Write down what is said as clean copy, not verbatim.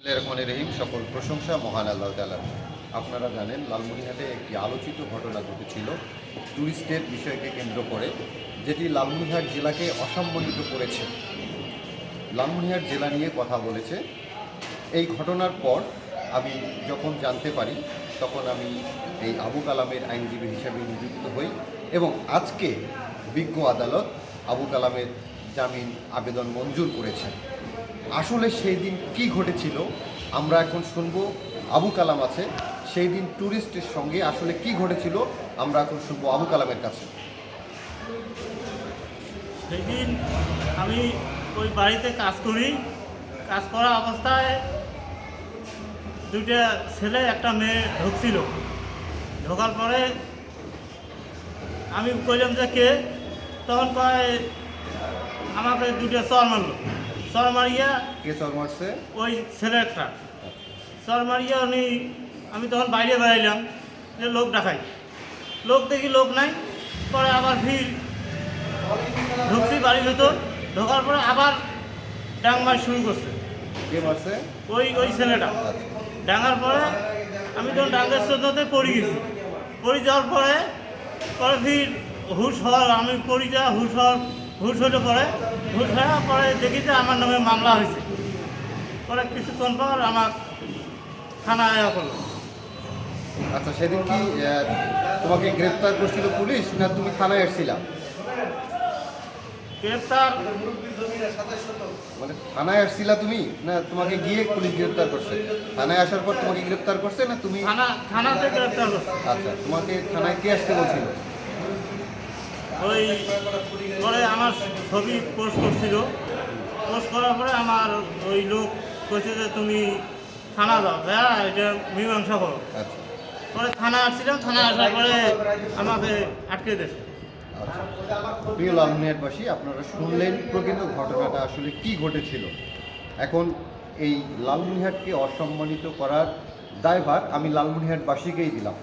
রহমানির রহিম। সকল প্রশংসা মহান আল্লাহ তাআলার। আপনারা জানেন লালমনিরহাটে একটি আলোচিত ঘটনা ঘটেছিল ট্যুরিস্টের বিষয়কে কেন্দ্র করে, যেটি লালমনিরহাট জেলাকে অসম্মানিত করেছে। লালমনিরহাট জেলা নিয়ে কথা বলেছে। এই ঘটনার পর আমি যখন জানতে পারি তখন আমি এই আবু কালামের আইনজীবী হিসেবে নিযুক্ত হই এবং আজকে বিজ্ঞ আদালত আবু কালামের জামিন আবেদন মঞ্জুর করেছেন। আসলে সেই দিন কী ঘটেছিল আমরা এখন শুনব। আবু কালাম আছে, সেই দিন ট্যুরিস্টের সঙ্গে আসলে কি ঘটেছিল আমরা এখন শুনবো আবু কালামের কাছে। সেই দিন আমি ওই বাড়িতে কাজ করি। কাজ করা অবস্থায় দুইটা ছেলে একটা মেয়ে ঢুকছিল। ঢোকার পরে আমি কইলাম যে কে, তখন কয় আমাকে দুইটা চর মারলো। চর মারিয়া কে চর মারছে? ওই ছেলেটা চর মারিয়া উনি, আমি তখন বাইরে বেড়াইলাম যে লোক দেখাই, লোক দেখি লোক নাই। পরে আবার ভিড় ঢুকছি বাড়ির ভেতর। ঢোকার পরে আবার ডাং মার শুরু করছে। কে মারছে? ওই ছেলেটা। ডাঙার পরে আমি তখন ডাঙ্গের চোদ্দতে পড়ে গেছি। পড়ে যাওয়ার পরে ভিড় হুশ হওয়ার, আমি পড়ে যাওয়া হুশ হলে পরে হুশ হওয়ার পরে দেখি যে আমার নামে মামলা হয়েছে। পরে কিছুক্ষণ পর আমার থানায় আয়া করলো। আচ্ছা, সেদিন কি তোমাকে গ্রেপ্তার করছিল পুলিশ না তুমি থানায় এসেছিলা? গ্রেপ্তার মানে থানায় আসছিলা তুমি, না তোমাকে গিয়ে পুলিশ গ্রেপ্তার করছে? থানায় আসার পর তোমাকে গ্রেপ্তার করছে না তুমি? থানাতে গ্রেপ্তার করছে। আচ্ছা, তোমাকে থানায় কে আসতে বলছিল? ওই পরে আমার ছবি পোস্ট করছিল। পোস্ট করার পরে আমার ওই লোক বলছে যে তুমি থানা যাও, হ্যাঁ এটা মীমাংসা করো। আচ্ছা পরে থানা আসছিলাম, থানা আসার পরে আমাকে আটকে দিয়েছে। আচ্ছা, প্রিয় লালমনিরহাটবাসী, আপনারা শুনলেন প্রকৃত ঘটনাটা আসলে কি ঘটেছিল। এখন এই লালমনিরহাটকে অসম্মানিত করার দায়ভার আমি লালমনিরহাটবাসীকেই দিলাম।